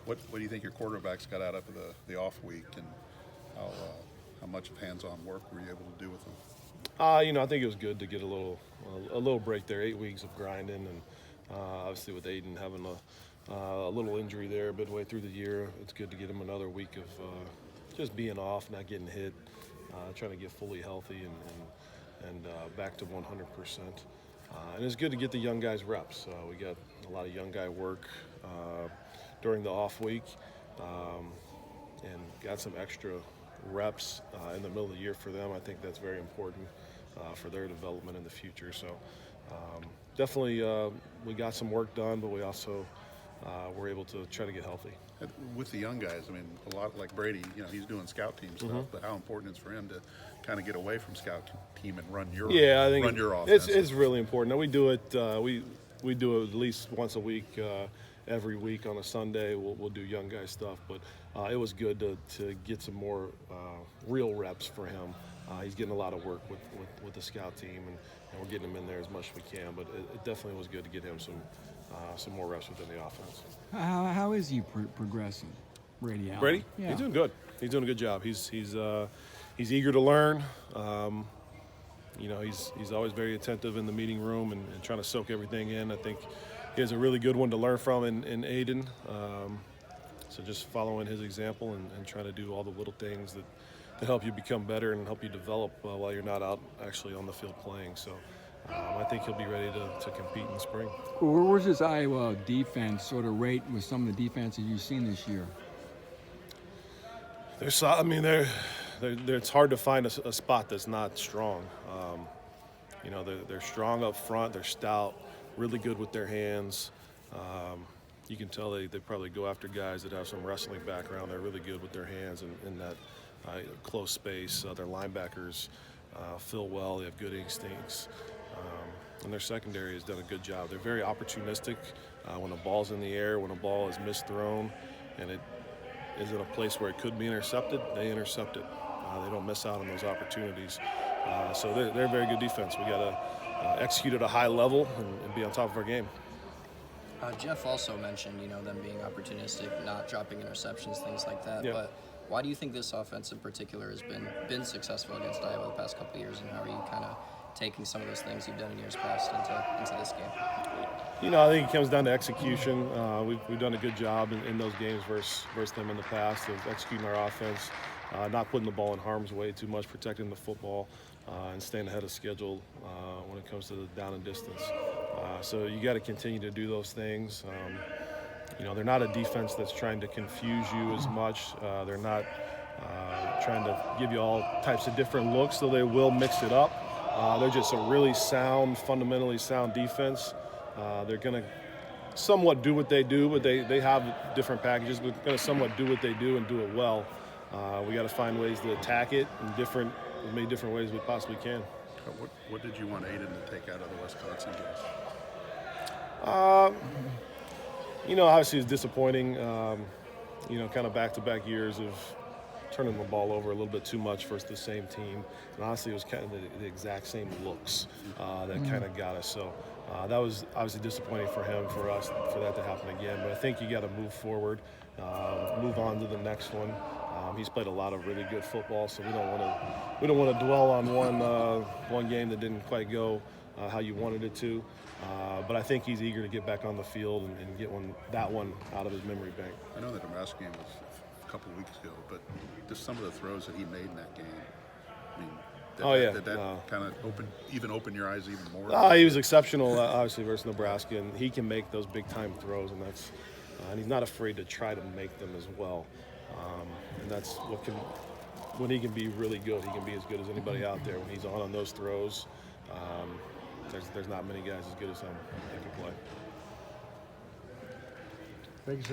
What do you think your quarterbacks got out of the off week, and how much of hands-on work were you able to do with them? I think it was good to get a little break there. 8 weeks of grinding, and obviously with Aiden having a little injury there midway through the year, it's good to get him another week of just being off, not getting hit, trying to get fully healthy and back to 100%. And it's good to get the young guys reps. We got a lot of young guy work during the off week, and got some extra reps in the middle of the year for them. I think that's very important for their development in the future. So definitely we got some work done, but we also were able to try to get healthy. With the young guys, I mean, a lot like Brady, he's doing scout team stuff, but how important is it for him to kind of get away from scout team and run your offense? It's really important. Now we do it. We do it at least once a week. Every week on a Sunday, we'll do young guy stuff. But it was good to get some more real reps for him. He's getting a lot of work with the scout team, and we're getting him in there as much as we can. But it definitely was good to get him some more reps within the offense. How is he progressing, Brady Allen? Brady? Yeah. He's doing good. He's doing a good job. He's eager to learn. He's always very attentive in the meeting room and trying to soak everything in. I think he has a really good one to learn from in Aiden. So just following his example and trying to do all the little things that help you become better and help you develop while you're not out actually on the field playing. So I think he'll be ready to compete in the spring. Where's this Iowa defense sort of rate with some of the defenses you've seen this year? It's hard to find a spot that's not strong. They're strong up front. They're stout, really good with their hands. You can tell they probably go after guys that have some wrestling background. They're really good with their hands in that close space. Their linebackers fill well. They have good instincts. And their secondary has done a good job. They're very opportunistic when the ball's in the air, when a ball is misthrown, and it is in a place where it could be intercepted, they intercept it. They don't miss out on those opportunities. So they're a very good defense. We got to execute at a high level and be on top of our game. Jeff also mentioned, them being opportunistic, not dropping interceptions, things like that. Yeah. But why do you think this offense in particular has been successful against Iowa the past couple of years, and how are you kind of taking some of those things you've done in years past into this game? I think it comes down to execution. We've done a good job in those games versus them in the past of executing our offense, not putting the ball in harm's way too much, protecting the football, and staying ahead of schedule when it comes to the down and distance. So you got to continue to do those things. They're not a defense that's trying to confuse you as much. They're not trying to give you all types of different looks, so they will mix it up. They're just a really fundamentally sound defense. They're going to somewhat do what they do, but they have different packages. We're going to somewhat do what they do and do it well. We got to find ways to attack it in as many different ways we possibly can. What did you want Aiden to take out of the Wisconsin game? Obviously it's disappointing. Kind of back-to-back years of turning the ball over a little bit too much versus the same team. And honestly, it was kind of the exact same looks that kind of got us. So that was obviously disappointing for him, for us, for that to happen again. But I think you got to move forward, move on to the next one. He's played a lot of really good football, so we don't want to dwell on one game that didn't quite go how you wanted it to. But I think he's eager to get back on the field and get that one out of his memory bank. I know the Nebraska game was a couple of weeks ago, but just some of the throws that he made in that game, I mean, did that kind of open your eyes even more? He was exceptional, obviously, versus Nebraska, and he can make those big-time throws, and and he's not afraid to try to make them as well. And that's when he can be really good. He can be as good as anybody out there. When he's on those throws, there's not many guys as good as him that can play. Thank you, sir.